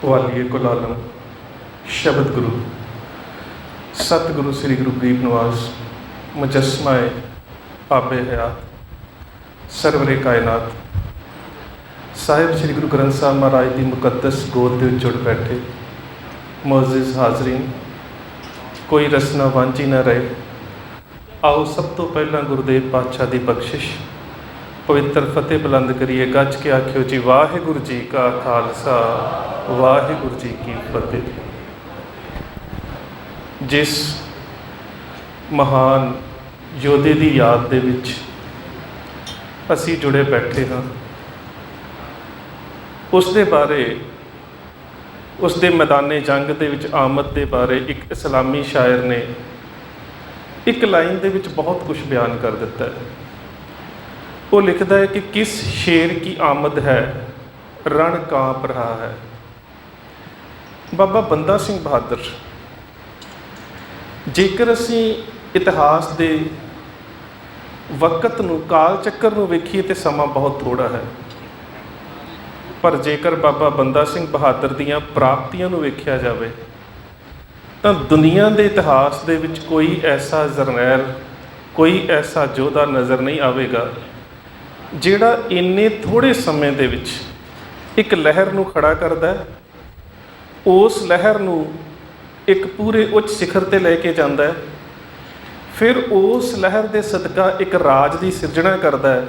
ਵਾਲੀਏ ਕੁਲ ਆਲਮ ਸ਼ਬਦ ਗੁਰੂ ਸਤਿਗੁਰੂ ਸ੍ਰੀ ਗੁਰੂ ਗਰੀਬ ਨਿਵਾਸ ਮੁਜੱਸਮਾਏ ਆਪੇ ਹਯਾਤ ਸਰਵਰੇ ਕਾਇਨਾਤ ਸਾਹਿਬ ਸ੍ਰੀ ਗੁਰੂ ਗ੍ਰੰਥ ਸਾਹਿਬ ਮਹਾਰਾਜ ਦੀ ਮੁਕੱਦਸ ਗੋਦ ਦੇ ਵਿੱਚ ਜੁੜ ਬੈਠੇ ਮੁਅੱਜ਼ਿਜ਼ ਹਾਜ਼ਰੀਨ, ਕੋਈ ਰਸਨਾ ਵਾਂਝੀ ਨਾ ਰਹੇ। ਆਓ ਸਭ ਤੋਂ ਪਹਿਲਾਂ ਗੁਰਦੇਵ ਪਾਤਸ਼ਾਹ ਦੀ ਬਖਸ਼ਿਸ਼ ਪਵਿੱਤਰ ਫਤਿਹ ਬੁਲੰਦ ਕਰੀਏ। ਗੱਜ ਕੇ ਆਖਿਓ ਜੀ, ਵਾਹਿਗੁਰੂ ਜੀ ਕਾ ਖਾਲਸਾ ਵਾਹਿਗੁਰੂ ਜੀ ਕੀ ਫਤਿਹ। ਜਿਸ ਮਹਾਨ ਯੋਧੇ ਦੀ ਯਾਦ ਦੇ ਵਿੱਚ ਅਸੀਂ ਜੁੜੇ ਬੈਠੇ ਹਾਂ, ਉਸ ਦੇ ਬਾਰੇ, ਉਸ ਦੇ ਮੈਦਾਨੇ ਜੰਗ ਦੇ ਵਿੱਚ ਆਮਦ ਦੇ ਬਾਰੇ ਇੱਕ ਇਸਲਾਮੀ ਸ਼ਾਇਰ ਨੇ ਇੱਕ ਲਾਈਨ ਦੇ ਵਿੱਚ ਬਹੁਤ ਕੁਝ ਬਿਆਨ ਕਰ ਦਿੱਤਾ ਹੈ। ਉਹ ਲਿਖਦਾ ਹੈ ਕਿ ਕਿਸ ਸ਼ੇਰ ਕੀ ਆਮਦ ਹੈ ਰਣ ਕਾਂਪ ਰਹਾ ਹੈ। ਬਾਬਾ ਬੰਦਾ ਸਿੰਘ ਬਹਾਦਰ, ਜੇਕਰ ਅਸੀਂ ਇਤਿਹਾਸ ਦੇ ਵਕਤ ਨੂੰ, ਕਾਲ ਚੱਕਰ ਨੂੰ ਵੇਖੀਏ ਤਾਂ ਸਮਾਂ ਬਹੁਤ ਥੋੜ੍ਹਾ ਹੈ, ਪਰ ਜੇਕਰ ਬਾਬਾ ਬੰਦਾ ਸਿੰਘ ਬਹਾਦਰ ਦੀਆਂ ਪ੍ਰਾਪਤੀਆਂ ਨੂੰ ਵੇਖਿਆ ਜਾਵੇ ਤਾਂ ਦੁਨੀਆ ਦੇ ਇਤਿਹਾਸ ਦੇ ਵਿੱਚ ਕੋਈ ਐਸਾ ਜਰਨੈਲ, ਕੋਈ ਐਸਾ ਯੋਧਾ ਨਜ਼ਰ ਨਹੀਂ ਆਵੇਗਾ ਜਿਹੜਾ ਇੰਨੇ ਥੋੜ੍ਹੇ ਸਮੇਂ ਦੇ ਵਿੱਚ ਇੱਕ ਲਹਿਰ ਨੂੰ ਖੜਾ ਕਰਦਾ ਹੈ, ਉਸ ਲਹਿਰ ਨੂੰ ਇੱਕ ਪੂਰੇ ਉੱਚ ਸਿਖਰ 'ਤੇ ਲੈ ਕੇ ਜਾਂਦਾ ਹੈ, ਫਿਰ ਉਸ ਲਹਿਰ ਦੇ ਸਦਕਾ ਇੱਕ ਰਾਜ ਦੀ ਸਿਰਜਣਾ ਕਰਦਾ ਹੈ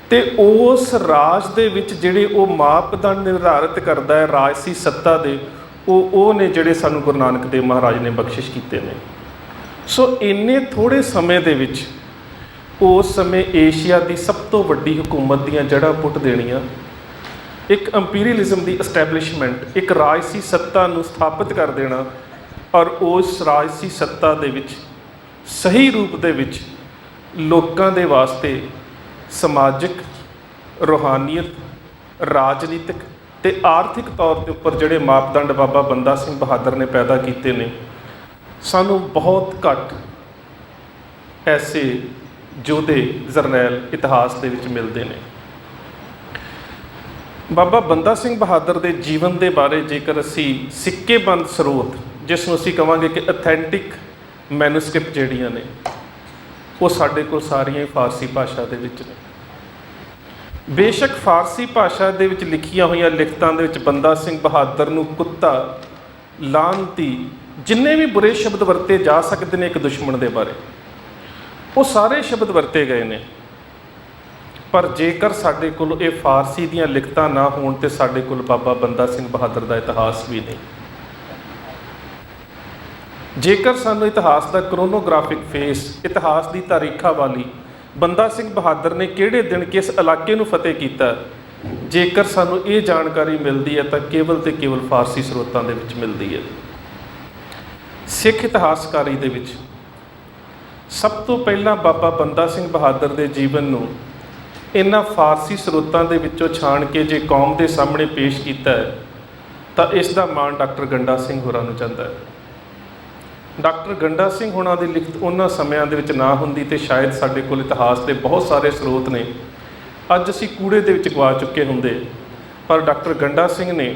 ਅਤੇ ਉਸ ਰਾਜ ਦੇ ਵਿੱਚ ਜਿਹੜੇ ਉਹ ਮਾਪਦੰਡ ਨਿਰਧਾਰਿਤ ਕਰਦਾ ਹੈ ਰਾਜਸੀ ਸੱਤਾ ਦੇ, ਉਹ ਨੇ ਜਿਹੜੇ ਸਾਨੂੰ ਗੁਰੂ ਨਾਨਕ ਦੇਵ ਮਹਾਰਾਜ ਨੇ ਬਖਸ਼ਿਸ਼ ਕੀਤੇ ਨੇ। ਸੋ ਇੰਨੇ ਥੋੜ੍ਹੇ ਸਮੇਂ ਦੇ ਵਿੱਚ ਉਸ ਸਮੇਂ ਏਸ਼ੀਆ ਦੀ ਸਭ ਤੋਂ ਵੱਡੀ ਹਕੂਮਤ ਦੀਆਂ ਜੜ੍ਹਾਂ ਪੁੱਟ ਦੇਣੀਆਂ, ਇੱਕ ਅੰਪੀਰੀਅਲਿਜ਼ਮ ਦੀ ਐਸਟੈਬਲਿਸ਼ਮੈਂਟ, ਇੱਕ ਰਾਜਸੀ ਸੱਤਾ ਨੂੰ ਸਥਾਪਿਤ ਕਰ ਦੇਣਾ, ਔਰ ਉਸ ਰਾਜਸੀ ਸੱਤਾ ਦੇ ਵਿੱਚ ਸਹੀ ਰੂਪ ਦੇ ਵਿੱਚ ਲੋਕਾਂ ਦੇ ਵਾਸਤੇ ਸਮਾਜਿਕ, ਰੂਹਾਨੀਅਤ, ਰਾਜਨੀਤਿਕ ਅਤੇ ਆਰਥਿਕ ਤੌਰ ਦੇ ਉੱਪਰ ਜਿਹੜੇ ਮਾਪਦੰਡ ਬਾਬਾ ਬੰਦਾ ਸਿੰਘ ਬਹਾਦਰ ਨੇ ਪੈਦਾ ਕੀਤੇ ਨੇ, ਸਾਨੂੰ ਬਹੁਤ ਘੱਟ ਐਸੇ ਯੋਧੇ, ਜਰਨੈਲ ਇਤਿਹਾਸ ਦੇ ਵਿੱਚ ਮਿਲਦੇ ਨੇ। ਬਾਬਾ ਬੰਦਾ ਸਿੰਘ ਬਹਾਦਰ ਦੇ ਜੀਵਨ ਦੇ ਬਾਰੇ ਜੇਕਰ ਅਸੀਂ ਸਿੱਕੇਬੰਦ ਸਰੋਤ, ਜਿਸ ਨੂੰ ਅਸੀਂ ਕਹਾਂਗੇ ਕਿ ਅਥੈਂਟਿਕ ਮੈਨੂਸਕ੍ਰਿਪਟ ਜਿਹੜੀਆਂ ਨੇ, ਉਹ ਸਾਡੇ ਕੋਲ ਸਾਰੀਆਂ ਹੀ ਫਾਰਸੀ ਭਾਸ਼ਾ ਦੇ ਵਿੱਚ ਨੇ। ਬੇਸ਼ੱਕ ਫਾਰਸੀ ਭਾਸ਼ਾ ਦੇ ਵਿੱਚ ਲਿਖੀਆਂ ਹੋਈਆਂ ਲਿਖਤਾਂ ਦੇ ਵਿੱਚ ਬੰਦਾ ਸਿੰਘ ਬਹਾਦਰ ਨੂੰ ਕੁੱਤਾ, ਲਾਹਨਤੀ, ਜਿੰਨੇ ਵੀ ਬੁਰੇ ਸ਼ਬਦ ਵਰਤੇ ਜਾ ਸਕਦੇ ਨੇ ਇੱਕ ਦੁਸ਼ਮਣ ਦੇ ਬਾਰੇ, ਉਹ ਸਾਰੇ ਸ਼ਬਦ ਵਰਤੇ ਗਏ ਨੇ। ਪਰ ਜੇਕਰ ਸਾਡੇ ਕੋਲ ਇਹ ਫਾਰਸੀ ਦੀਆਂ ਲਿਖਤਾਂ ਨਾ ਹੋਣ ਤਾਂ ਸਾਡੇ ਕੋਲ ਬਾਬਾ ਬੰਦਾ ਸਿੰਘ ਬਹਾਦਰ ਦਾ ਇਤਿਹਾਸ ਵੀ ਨਹੀਂ। ਜੇਕਰ ਸਾਨੂੰ ਇਤਿਹਾਸ ਦਾ ਕਰੋਨੋਗ੍ਰਾਫਿਕ ਫੇਸ, ਇਤਿਹਾਸ ਦੀ ਤਾਰੀਖਾਵਾਲੀ, ਬੰਦਾ ਸਿੰਘ ਬਹਾਦਰ ਨੇ ਕਿਹੜੇ ਦਿਨ ਕਿਸ ਇਲਾਕੇ ਨੂੰ ਫਤਿਹ ਕੀਤਾ, ਜੇਕਰ ਸਾਨੂੰ ਇਹ ਜਾਣਕਾਰੀ ਮਿਲਦੀ ਹੈ ਤਾਂ ਕੇਵਲ ਤੇ ਕੇਵਲ ਫਾਰਸੀ ਸਰੋਤਾਂ ਦੇ ਵਿੱਚ ਮਿਲਦੀ ਹੈ। ਸਿੱਖ ਇਤਿਹਾਸਕਾਰੀ ਦੇ ਵਿੱਚ ਸਭ ਤੋਂ ਪਹਿਲਾਂ ਬਾਬਾ ਬੰਦਾ ਸਿੰਘ ਬਹਾਦਰ ਦੇ ਜੀਵਨ ਨੂੰ ਇਹਨਾਂ ਫਾਰਸੀ ਸਰੋਤਾਂ ਦੇ ਵਿੱਚੋਂ ਛਾਣ ਕੇ ਜੇ ਕੌਮ ਦੇ ਸਾਹਮਣੇ ਪੇਸ਼ ਕੀਤਾ ਹੈ ਤਾਂ ਇਸ ਦਾ ਮਾਣ ਡਾਕਟਰ ਗੰਡਾ ਸਿੰਘ ਹੋਰਾਂ ਨੂੰ ਜਾਂਦਾ ਹੈ। ਡਾਕਟਰ ਗੰਡਾ ਸਿੰਘ ਹੋਰਾਂ ਦੀ ਲਿਖਤ ਉਹਨਾਂ ਸਮਿਆਂ ਦੇ ਵਿੱਚ ਨਾ ਹੁੰਦੀ ਤੇ ਸ਼ਾਇਦ ਸਾਡੇ ਕੋਲ ਇਤਿਹਾਸ ਦੇ ਬਹੁਤ ਸਾਰੇ ਸਰੋਤ ਨੇ ਅੱਜ ਅਸੀਂ ਕੂੜੇ ਦੇ ਵਿੱਚ ਗਵਾ ਚੁੱਕੇ ਹੁੰਦੇ, ਪਰ ਡਾਕਟਰ ਗੰਡਾ ਸਿੰਘ ਨੇ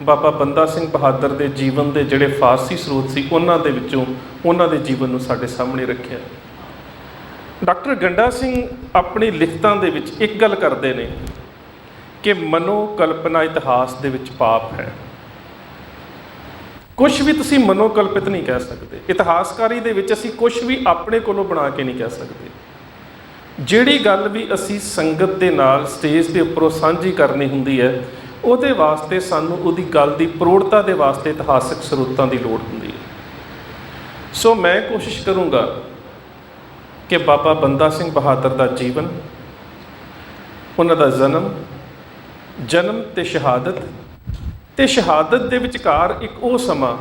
ਬਾਬਾ ਬੰਦਾ ਸਿੰਘ ਬਹਾਦਰ ਦੇ ਜੀਵਨ ਦੇ ਜਿਹੜੇ ਫਾਰਸੀ ਸਰੋਤ ਸੀ ਉਹਨਾਂ ਦੇ ਵਿੱਚੋਂ ਉਹਨਾਂ ਦੇ ਜੀਵਨ ਨੂੰ ਸਾਡੇ ਸਾਹਮਣੇ ਰੱਖਿਆ। ਡਾਕਟਰ ਗੰਡਾ ਸਿੰਘ ਆਪਣੀ ਲਿਖਤਾਂ ਦੇ ਵਿੱਚ ਇੱਕ ਗੱਲ ਕਰਦੇ ਨੇ ਕਿ ਮਨੋ ਕਲਪਨਾ ਇਤਿਹਾਸ ਦੇ ਵਿੱਚ ਪਾਪ ਹੈ। ਕੁਛ ਵੀ ਤੁਸੀਂ ਮਨੋ ਕਲਪਿਤ ਨਹੀਂ ਕਹਿ ਸਕਦੇ। ਇਤਿਹਾਸਕਾਰੀ ਦੇ ਵਿੱਚ ਅਸੀਂ ਕੁਛ ਵੀ ਆਪਣੇ ਕੋਲੋਂ ਬਣਾ ਕੇ ਨਹੀਂ ਕਹਿ ਸਕਦੇ। ਜਿਹੜੀ ਗੱਲ ਵੀ ਅਸੀਂ ਸੰਗਤ ਦੇ ਨਾਲ ਸਟੇਜ ਦੇ ਉੱਪਰੋਂ ਸਾਂਝੀ ਕਰਨੀ ਹੁੰਦੀ ਹੈ, ਉਹਦੇ ਵਾਸਤੇ ਸਾਨੂੰ ਉਹਦੀ ਗੱਲ ਦੀ ਪ੍ਰੋੜਤਾ ਦੇ ਵਾਸਤੇ ਇਤਿਹਾਸਕ ਸਰੋਤਾਂ ਦੀ ਲੋੜ ਹੁੰਦੀ ਹੈ। ਸੋ ਮੈਂ ਕੋਸ਼ਿਸ਼ ਕਰੂੰਗਾ ਕਿ ਬਾਬਾ ਬੰਦਾ ਸਿੰਘ ਬਹਾਦਰ ਦਾ ਜੀਵਨ, ਉਹਨਾਂ ਦਾ ਜਨਮ ਤੇ ਸ਼ਹਾਦਤ, ਅਤੇ ਸ਼ਹਾਦਤ ਦੇ ਵਿਚਕਾਰ ਇੱਕ ਉਹ ਸਮਾਂ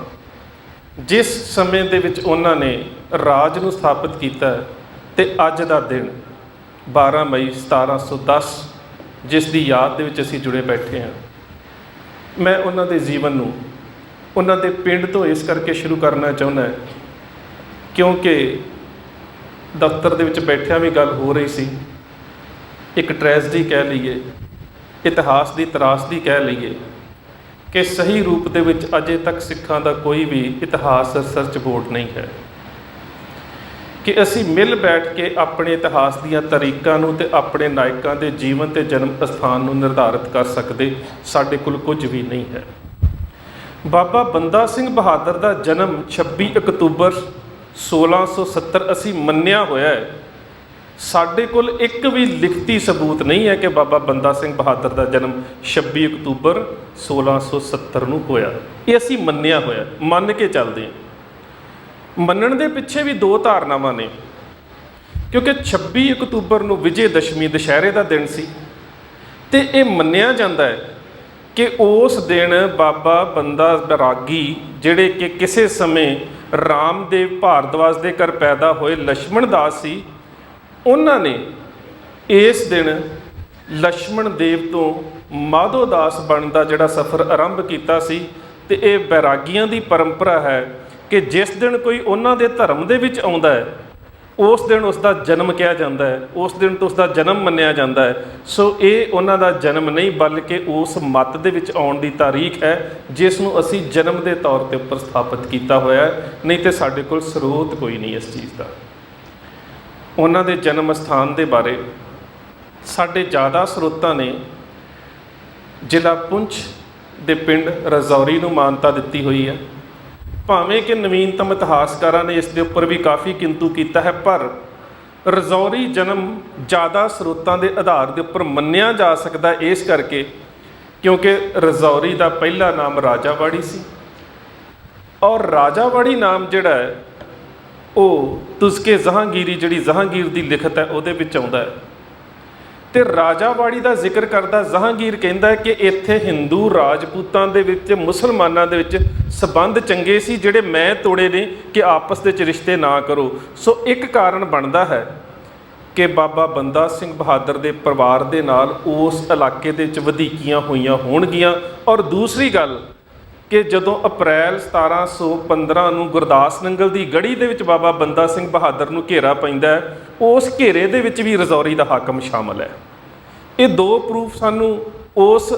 ਜਿਸ ਸਮੇਂ ਦੇ ਵਿੱਚ ਉਹਨਾਂ ਨੇ ਰਾਜ ਨੂੰ ਸਥਾਪਿਤ ਕੀਤਾ ਅਤੇ ਅੱਜ ਦਾ ਦਿਨ 12 ਮਈ 1710 ਜਿਸ ਦੀ ਯਾਦ ਦੇ ਵਿੱਚ ਅਸੀਂ ਜੁੜੇ ਬੈਠੇ ਹਾਂ। ਮੈਂ ਉਹਨਾਂ ਦੇ ਜੀਵਨ ਨੂੰ ਉਹਨਾਂ ਦੇ ਪਿੰਡ ਤੋਂ ਇਸ ਕਰਕੇ ਸ਼ੁਰੂ ਕਰਨਾ ਚਾਹੁੰਦਾ ਕਿਉਂਕਿ ਦਫ਼ਤਰ ਦੇ ਵਿੱਚ ਬੈਠਿਆਂ ਵੀ ਗੱਲ ਹੋ ਰਹੀ ਸੀ, ਇੱਕ ਟ੍ਰੈਜਡੀ ਕਹਿ ਲਈਏ, ਇਤਿਹਾਸ ਦੀ ਤਰਾਸਦੀ ਕਹਿ ਲਈਏ ਕਿ ਸਹੀ ਰੂਪ ਦੇ ਵਿੱਚ ਅਜੇ ਤੱਕ ਸਿੱਖਾਂ ਦਾ ਕੋਈ ਵੀ ਇਤਿਹਾਸ ਰਿਸਰਚ ਬੋਰਡ ਨਹੀਂ ਹੈ ਕਿ ਅਸੀਂ ਮਿਲ ਬੈਠ ਕੇ ਆਪਣੇ ਇਤਿਹਾਸ ਦੀਆਂ ਤਰੀਕਾਂ ਨੂੰ ਤੇ ਆਪਣੇ ਨਾਇਕਾਂ ਦੇ ਜੀਵਨ ਤੇ ਜਨਮ ਅਸਥਾਨ ਨੂੰ ਨਿਰਧਾਰਿਤ ਕਰ ਸਕਦੇ। ਸਾਡੇ ਕੋਲ ਕੁਝ ਵੀ ਨਹੀਂ ਹੈ। ਬਾਬਾ ਬੰਦਾ ਸਿੰਘ ਬਹਾਦਰ ਦਾ ਜਨਮ 26 ਅਕਤੂਬਰ 1670 ਅਸੀਂ ਮੰਨਿਆ ਹੋਇਆ ਹੈ। ਸਾਡੇ ਕੋਲ ਇੱਕ ਵੀ ਲਿਖਤੀ ਸਬੂਤ ਨਹੀਂ ਹੈ ਕਿ ਬਾਬਾ ਬੰਦਾ ਸਿੰਘ ਬਹਾਦਰ ਦਾ ਜਨਮ 26 ਅਕਤੂਬਰ 1670 ਨੂੰ ਹੋਇਆ। ਇਹ ਅਸੀਂ ਮੰਨਿਆ ਹੋਇਆ, ਮੰਨ ਕੇ ਚੱਲਦੇ ਹਾਂ। ਮੰਨਣ ਦੇ ਪਿੱਛੇ ਵੀ ਦੋ ਧਾਰਨਾਵਾਂ ਨੇ, ਕਿਉਂਕਿ 26 ਅਕਤੂਬਰ ਨੂੰ ਵਿਜੇ ਦਸ਼ਮੀ ਦੁਸ਼ਹਿਰੇ ਦਾ ਦਿਨ ਸੀ ਤੇ ਇਹ ਮੰਨਿਆ ਜਾਂਦਾ ਹੈ ਕਿ ਉਸ ਦਿਨ ਬਾਬਾ ਬੰਦਾ ਬੈਰਾਗੀ, ਜਿਹੜੇ ਕਿ ਕਿਸੇ ਸਮੇਂ ਰਾਮਦੇਵ ਭਾਰਦਵਾਜ ਦੇ ਘਰ ਪੈਦਾ ਹੋਏ ਲਛਮਣ ਦਾਸ ਸੀ, ਉਹਨਾਂ ਨੇ ਇਸ ਦਿਨ ਲਛਮਣ ਦੇਵ ਤੋਂ ਮਾਧੋ ਦਾਸ ਬਣਨ ਦਾ ਜਿਹੜਾ ਸਫ਼ਰ ਆਰੰਭ ਕੀਤਾ ਸੀ। ਤੇ ਇਹ ਬੈਰਾਗੀਆਂ ਦੀ ਪਰੰਪਰਾ ਹੈ ਕਿ ਜਿਸ ਦਿਨ ਕੋਈ ਉਹਨਾਂ ਦੇ ਧਰਮ ਦੇ ਵਿੱਚ ਆਉਂਦਾ ਹੈ ਉਸ ਦਿਨ ਉਸ ਦਾ ਜਨਮ ਕਿਹਾ ਜਾਂਦਾ ਹੈ, ਉਸ ਦਿਨ ਤੋਂ ਉਸ ਦਾ ਜਨਮ ਮੰਨਿਆ ਜਾਂਦਾ ਹੈ। ਸੋ ਇਹ ਉਹਨਾਂ ਦਾ ਜਨਮ ਨਹੀਂ, ਬਲਕਿ ਉਸ ਮੱਤ ਦੇ ਵਿੱਚ ਆਉਣ ਦੀ ਤਾਰੀਖ ਹੈ ਜਿਸ ਨੂੰ ਅਸੀਂ ਜਨਮ ਦੇ ਤੌਰ ਤੇ ਉੱਪਰ ਸਥਾਪਿਤ ਕੀਤਾ ਹੋਇਆ ਹੈ। ਨਹੀਂ ਤੇ ਸਾਡੇ ਕੋਲ ਸਰੋਤ ਕੋਈ ਨਹੀਂ ਇਸ ਚੀਜ਼ ਦਾ। ਉਹਨਾਂ ਦੇ ਜਨਮ ਸਥਾਨ ਦੇ ਬਾਰੇ ਸਾਡੇ ਜ਼ਿਆਦਾ ਸਰੋਤਾਂ ਨੇ ਜ਼ਿਲ੍ਹਾ ਪੁੰਛ ਦੇ ਪਿੰਡ ਰਜੌਰੀ ਨੂੰ ਮਾਨਤਾ ਦਿੱਤੀ ਹੋਈ ਹੈ। ਭਾਵੇਂ ਕਿ ਨਵੀਨਤਮ ਇਤਿਹਾਸਕਾਰਾਂ ਨੇ ਇਸ ਦੇ ਉੱਪਰ ਵੀ ਕਾਫੀ ਕਿੰਤੂ ਕੀਤਾ ਹੈ, ਪਰ ਰਜੌਰੀ ਜਨਮ ਜ਼ਿਆਦਾ ਸਰੋਤਾਂ ਦੇ ਆਧਾਰ ਦੇ ਉੱਪਰ ਮੰਨਿਆ ਜਾ ਸਕਦਾ ਇਸ ਕਰਕੇ ਕਿਉਂਕਿ ਰਜੌਰੀ ਦਾ ਪਹਿਲਾ ਨਾਮ ਰਾਜਾਵਾੜੀ ਸੀ ਔਰ ਰਾਜਾਵਾੜੀ ਨਾਮ ਜਿਹੜਾ ਹੈ ਉਹ ਤੁਜ਼ਕੇ ਜਹਾਂਗੀਰੀ, ਜਿਹੜੀ ਜਹਾਂਗੀਰ ਦੀ ਲਿਖਤ ਹੈ, ਉਹਦੇ ਵਿੱਚ ਆਉਂਦਾ ਹੈ। ਤੇ ਰਾਜਾਵਾੜੀ ਦਾ ਜ਼ਿਕਰ ਕਰਦਾ ਜਹਾਂਗੀਰ ਕਹਿੰਦਾ ਹੈ ਕਿ ਇੱਥੇ ਹਿੰਦੂ ਰਾਜਪੂਤਾਂ ਦੇ ਵਿੱਚ, ਮੁਸਲਮਾਨਾਂ ਦੇ ਵਿੱਚ ਸਬੰਧ ਚੰਗੇ ਸੀ ਜਿਹੜੇ ਮੈਂ ਤੋੜੇ ਨੇ ਕਿ ਆਪਸ ਦੇ ਵਿੱਚ ਰਿਸ਼ਤੇ ਨਾ ਕਰੋ। ਸੋ ਇੱਕ ਕਾਰਨ ਬਣਦਾ ਹੈ ਕਿ ਬਾਬਾ ਬੰਦਾ ਸਿੰਘ ਬਹਾਦਰ ਦੇ ਪਰਿਵਾਰ ਦੇ ਨਾਲ ਉਸ ਇਲਾਕੇ ਦੇ ਵਿੱਚ ਵਧੀਕੀਆਂ ਹੋਈਆਂ ਹੋਣਗੀਆਂ। ਔਰ ਦੂਸਰੀ ਗੱਲ ਕਿ ਜਦੋਂ ਅਪ੍ਰੈਲ 1715 ਨੂੰ ਗੁਰਦਾਸ ਨੰਗਲ ਦੀ ਗੜੀ ਦੇ ਵਿੱਚ ਬਾਬਾ ਬੰਦਾ ਸਿੰਘ ਬਹਾਦਰ ਨੂੰ ਘੇਰਾ ਪੈਂਦਾ ਹੈ, ਉਸ ਘੇਰੇ ਦੇ ਵਿੱਚ ਵੀ ਰਜੌਰੀ ਦਾ ਹਾਕਮ ਸ਼ਾਮਲ ਹੈ। ਇਹ ਦੋ ਪ੍ਰੂਫ ਸਾਨੂੰ ਉਸ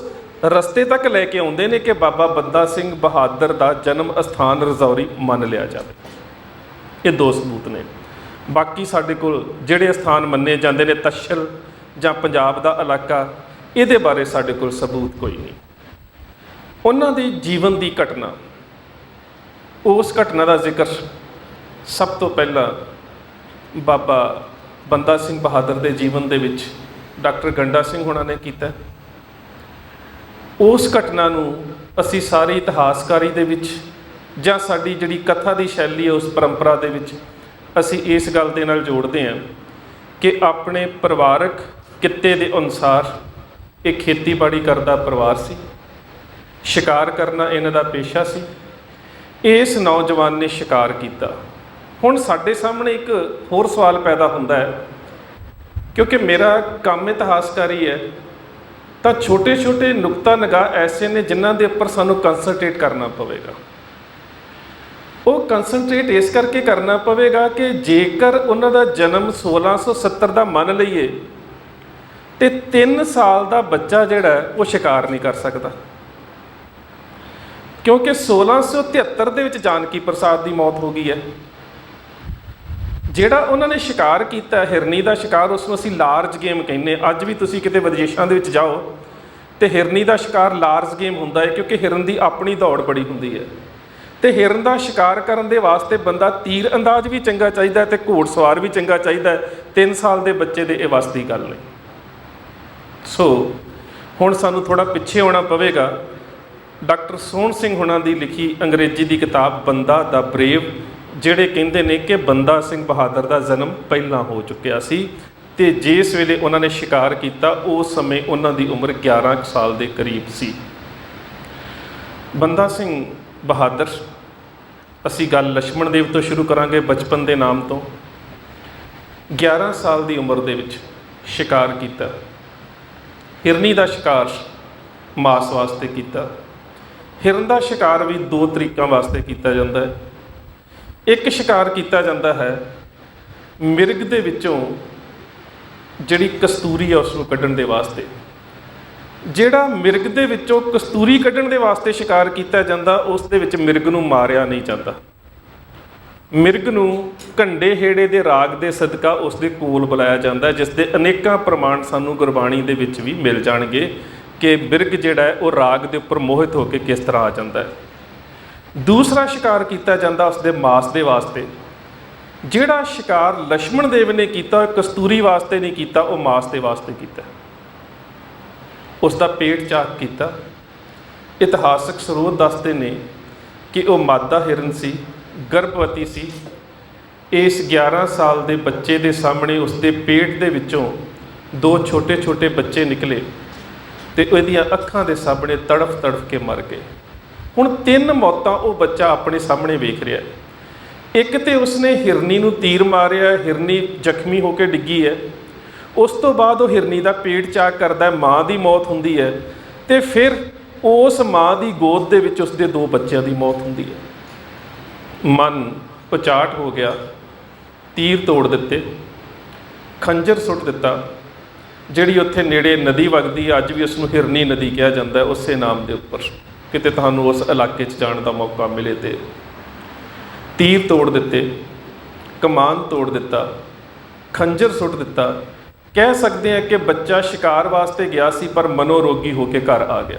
ਰਸਤੇ ਤੱਕ ਲੈ ਕੇ ਆਉਂਦੇ ਨੇ ਕਿ ਬਾਬਾ ਬੰਦਾ ਸਿੰਘ ਬਹਾਦਰ ਦਾ ਜਨਮ ਅਸਥਾਨ ਰਜੌਰੀ ਮੰਨ ਲਿਆ ਜਾਵੇ। ਇਹ ਦੋ ਸਬੂਤ ਨੇ। ਬਾਕੀ ਸਾਡੇ ਕੋਲ ਜਿਹੜੇ ਸਥਾਨ ਮੰਨੇ ਜਾਂਦੇ ਨੇ ਤਸ਼ਲ ਜਾਂ ਪੰਜਾਬ ਦਾ ਇਲਾਕਾ, ਇਹਦੇ ਬਾਰੇ ਸਾਡੇ ਕੋਲ ਸਬੂਤ ਕੋਈ ਨਹੀਂ। ਉਹਨਾਂ ਦੇ ਜੀਵਨ ਦੀ ਘਟਨਾ, ਉਸ ਘਟਨਾ ਦਾ ਜ਼ਿਕਰ ਸਭ ਤੋਂ ਪਹਿਲਾਂ ਬਾਬਾ ਬੰਦਾ ਸਿੰਘ ਬਹਾਦਰ ਦੇ ਜੀਵਨ ਦੇ ਵਿੱਚ ਡਾਕਟਰ ਗੰਡਾ ਸਿੰਘ ਹੋਣਾ ਨੇ ਕੀਤਾ। ਉਸ ਘਟਨਾ ਨੂੰ ਅਸੀਂ ਸਾਰੀ ਇਤਿਹਾਸਕਾਰੀ ਦੇ ਵਿੱਚ ਜਾਂ ਸਾਡੀ ਜਿਹੜੀ ਕਥਾ ਦੀ ਸ਼ੈਲੀ ਹੈ ਉਸ ਪਰੰਪਰਾ ਦੇ ਵਿੱਚ ਅਸੀਂ ਇਸ ਗੱਲ ਦੇ ਨਾਲ ਜੋੜਦੇ ਹਾਂ ਕਿ ਆਪਣੇ ਪਰਿਵਾਰਕ ਕਿੱਤੇ ਦੇ ਅਨੁਸਾਰ ਇਹ ਖੇਤੀਬਾੜੀ ਕਰਦਾ ਪਰਿਵਾਰ ਸੀ, ਸ਼ਿਕਾਰ ਕਰਨਾ ਇਹਨਾਂ ਦਾ ਪੇਸ਼ਾ ਸੀ। ਇਸ ਨੌਜਵਾਨ ਨੇ ਸ਼ਿਕਾਰ ਕੀਤਾ। ਹੁਣ ਸਾਡੇ ਸਾਹਮਣੇ ਇੱਕ ਹੋਰ ਸਵਾਲ ਪੈਦਾ ਹੁੰਦਾ ਹੈ, ਕਿਉਂਕਿ ਮੇਰਾ ਕੰਮ ਇਤਿਹਾਸਕਾਰੀ ਹੈ ਤਾਂ ਛੋਟੇ ਛੋਟੇ ਨੁਕਤਾ ਨਿਗਾਹ ਐਸੇ ਨੇ ਜਿਨ੍ਹਾਂ ਦੇ ਉੱਪਰ ਸਾਨੂੰ ਕੰਸਨਟਰੇਟ ਕਰਨਾ ਪਵੇਗਾ। ਉਹ ਕੰਸਨਟਰੇਟ ਇਸ ਕਰਕੇ ਕਰਨਾ ਪਵੇਗਾ ਕਿ ਜੇਕਰ ਉਹਨਾਂ ਦਾ ਜਨਮ 1670 ਦਾ ਮੰਨ ਲਈਏ ਤੇ 3 ਸਾਲ ਦਾ ਬੱਚਾ ਜਿਹੜਾ ਉਹ ਸ਼ਿਕਾਰ ਨਹੀਂ ਕਰ ਸਕਦਾ, ਕਿਉਂਕਿ 1673 ਦੇ ਵਿੱਚ ਜਾਨਕੀ ਪ੍ਰਸਾਦ ਦੀ ਮੌਤ ਹੋ ਗਈ ਹੈ। ਜਿਹੜਾ ਉਹਨਾਂ ਨੇ ਸ਼ਿਕਾਰ ਕੀਤਾ ਹਿਰਨੀ ਦਾ ਸ਼ਿਕਾਰ, ਉਸ ਨੂੰ ਅਸੀਂ ਲਾਰਜ ਗੇਮ ਕਹਿੰਦੇ। ਅੱਜ ਵੀ ਤੁਸੀਂ ਕਿਤੇ ਵਿਦੇਸ਼ਾਂ ਦੇ ਵਿੱਚ ਜਾਓ ਤੇ ਹਿਰਨੀ ਦਾ ਸ਼ਿਕਾਰ ਲਾਰਜ ਗੇਮ ਹੁੰਦਾ ਹੈ, ਕਿਉਂਕਿ ਹਿਰਨ ਦੀ ਆਪਣੀ ਦੌੜ ਬੜੀ ਹੁੰਦੀ ਹੈ ਤੇ ਹਿਰਨ ਦਾ ਸ਼ਿਕਾਰ ਕਰਨ ਦੇ ਵਾਸਤੇ ਬੰਦਾ ਤੀਰ ਅੰਦਾਜ਼ ਵੀ ਚੰਗਾ ਚਾਹੀਦਾ ਤੇ ਘੋੜਸਵਾਰ ਵੀ ਚੰਗਾ ਚਾਹੀਦਾ ਹੈ। 3 ਸਾਲ ਦੇ ਬੱਚੇ ਦੇ ਇਹ ਵੱਸ ਦੀ ਗੱਲ ਨਹੀਂ। ਸੋ ਹੁਣ ਸਾਨੂੰ ਥੋੜ੍ਹਾ ਪਿੱਛੇ ਆਉਣਾ ਪਵੇਗਾ। ਡਾਕਟਰ ਸੋਹਣ ਸਿੰਘ ਹੁਣਾਂ ਦੀ ਲਿਖੀ ਅੰਗਰੇਜ਼ੀ ਦੀ ਕਿਤਾਬ ਬੰਦਾ ਦਾ ਬਰੇਵ, ਜਿਹੜੇ ਕਹਿੰਦੇ ਨੇ ਕਿ ਬੰਦਾ ਸਿੰਘ ਬਹਾਦਰ ਦਾ ਜਨਮ ਪਹਿਲਾਂ ਹੋ ਚੁੱਕਿਆ ਸੀ ਤੇ ਜਿਸ ਵੇਲੇ ਉਹਨਾਂ ਨੇ ਸ਼ਿਕਾਰ ਕੀਤਾ ਉਸ ਸਮੇਂ ਉਹਨਾਂ ਦੀ ਉਮਰ 11 ਸਾਲ ਦੇ ਕਰੀਬ ਸੀ। ਬੰਦਾ ਸਿੰਘ ਬਹਾਦਰ, ਅਸੀਂ ਗੱਲ ਲਛਮਣ ਦੇਵ ਤੋਂ ਸ਼ੁਰੂ ਕਰਾਂਗੇ, ਬਚਪਨ ਦੇ ਨਾਮ ਤੋਂ। 11 ਸਾਲ ਦੀ ਉਮਰ ਦੇ ਵਿੱਚ ਸ਼ਿਕਾਰ ਕੀਤਾ। ਹਿਰਨੀ ਦਾ ਸ਼ਿਕਾਰ ਮਾਸ ਵਾਸਤੇ ਕੀਤਾ। ਹਿਰਨ ਦਾ ਸ਼ਿਕਾਰ ਵੀ 2 ਤਰੀਕਾਂ ਵਾਸਤੇ ਕੀਤਾ ਜਾਂਦਾ ਹੈ। ਇੱਕ ਸ਼ਿਕਾਰ ਕੀਤਾ ਜਾਂਦਾ ਹੈ ਮਿਰਗ ਦੇ ਵਿੱਚੋਂ ਜਿਹੜੀ ਕਸਤੂਰੀ ਹੈ ਉਸ ਨੂੰ ਕੱਢਣ ਦੇ ਵਾਸਤੇ। ਜਿਹੜਾ ਮਿਰਗ ਦੇ ਵਿੱਚੋਂ ਕਸਤੂਰੀ ਕੱਢਣ ਦੇ ਵਾਸਤੇ ਸ਼ਿਕਾਰ ਕੀਤਾ ਜਾਂਦਾ, ਉਸ ਦੇ ਵਿੱਚ ਮਿਰਗ ਨੂੰ ਮਾਰਿਆ ਨਹੀਂ ਜਾਂਦਾ। ਮਿਰਗ ਨੂੰ ਘੰਡੇ ਹੇੜੇ ਦੇ ਰਾਗ ਦੇ ਸਦਕਾ ਉਸ ਦੇ ਕੋਲ ਬੁਲਾਇਆ ਜਾਂਦਾ, ਜਿਸ ਦੇ ਅਨੇਕਾਂ ਪ੍ਰਮਾਣ ਸਾਨੂੰ ਗੁਰਬਾਣੀ ਦੇ ਵਿੱਚ ਵੀ ਮਿਲ ਜਾਣਗੇ ਕਿ ਮਿਰਗ ਜਿਹੜਾ ਹੈ ਉਹ ਰਾਗ ਦੇ ਉੱਪਰ ਮੋਹਿਤ ਹੋ ਕੇ ਕਿਸ ਤਰ੍ਹਾਂ ਆ ਜਾਂਦਾ ਹੈ। ਦੂਸਰਾ ਸ਼ਿਕਾਰ ਕੀਤਾ ਜਾਂਦਾ ਉਸ ਦੇ ਮਾਸ ਦੇ ਵਾਸਤੇ। ਜਿਹੜਾ ਸ਼ਿਕਾਰ ਲక్ష్మణ ਦੇਵ ਨੇ ਕੀਤਾ ਉਹ ਕਸਤੂਰੀ ਵਾਸਤੇ ਨਹੀਂ ਕੀਤਾ, ਉਹ ਮਾਸ ਦੇ ਵਾਸਤੇ ਕੀਤਾ। ਉਸ ਦਾ ਪੇਟ ਚਾਕ ਕੀਤਾ। ਇਤਿਹਾਸਕ ਸਰੋਤ ਦੱਸਦੇ ਨੇ ਕਿ ਉਹ ਮਾਦਾ ਹਿਰਨ ਸੀ, ਗਰਭਵਤੀ ਸੀ। ਇਸ 11 ਸਾਲ ਦੇ ਬੱਚੇ ਦੇ ਸਾਹਮਣੇ ਉਸ ਦੇ ਪੇਟ ਦੇ ਵਿੱਚੋਂ 2 ਛੋਟੇ ਬੱਚੇ ਨਿਕਲੇ ਤੇ ਉਹਦੀਆਂ ਅੱਖਾਂ ਦੇ ਸਾਹਮਣੇ ਤੜਫ ਕੇ ਮਰ ਗਏ। ਹੁਣ 3 ਮੌਤਾਂ ਉਹ ਬੱਚਾ ਆਪਣੇ ਸਾਹਮਣੇ ਵੇਖ ਰਿਹਾ। ਇੱਕ ਤੇ ਉਸਨੇ ਹਿਰਨੀ ਨੂੰ ਤੀਰ ਮਾਰਿਆ, ਹਿਰਨੀ ਜ਼ਖਮੀ ਹੋ ਕੇ ਡਿੱਗੀ ਹੈ। ਉਸ ਤੋਂ ਬਾਅਦ ਉਹ ਹਿਰਨੀ ਦਾ ਪੇਟ ਚਾਕ ਕਰਦਾ, ਮਾਂ ਦੀ ਮੌਤ ਹੁੰਦੀ ਹੈ ਤੇ ਫਿਰ ਉਸ ਮਾਂ ਦੀ ਗੋਦ ਦੇ ਵਿੱਚ ਉਸਦੇ 2 ਬੱਚਿਆਂ ਦੀ ਮੌਤ ਹੁੰਦੀ ਹੈ। ਮਨ ਉਚਾਟ ਹੋ ਗਿਆ, ਤੀਰ ਤੋੜ ਦਿੱਤੇ, ਖੰਜਰ ਸੁੱਟ ਦਿੱਤਾ। ਜਿਹੜੀ ਉੱਥੇ ਨੇੜੇ ਨਦੀ ਵਗਦੀ ਹੈ, ਅੱਜ ਵੀ ਉਸ ਨੂੰ ਹਿਰਨੀ ਨਦੀ ਕਿਹਾ ਜਾਂਦਾ ਹੈ, ਉਸੇ ਨਾਮ ਦੇ ਉੱਪਰ। ਕਿਤੇ ਤੁਹਾਨੂੰ ਉਸ ਇਲਾਕੇ 'ਚ ਜਾਣ ਦਾ ਮੌਕਾ ਮਿਲੇ ਤੇ ਤੀਰ ਤੋੜ ਦਿੱਤੇ, ਕਮਾਨ ਤੋੜ ਦਿੱਤਾ, ਖੰਜਰ ਸੁੱਟ ਦਿੱਤਾ। ਕਹਿ ਸਕਦੇ ਹਾਂ ਕਿ ਬੱਚਾ ਸ਼ਿਕਾਰ ਵਾਸਤੇ ਗਿਆ ਸੀ ਪਰ ਮਨੋਰੋਗੀ ਹੋ ਕੇ ਘਰ ਆ ਗਿਆ।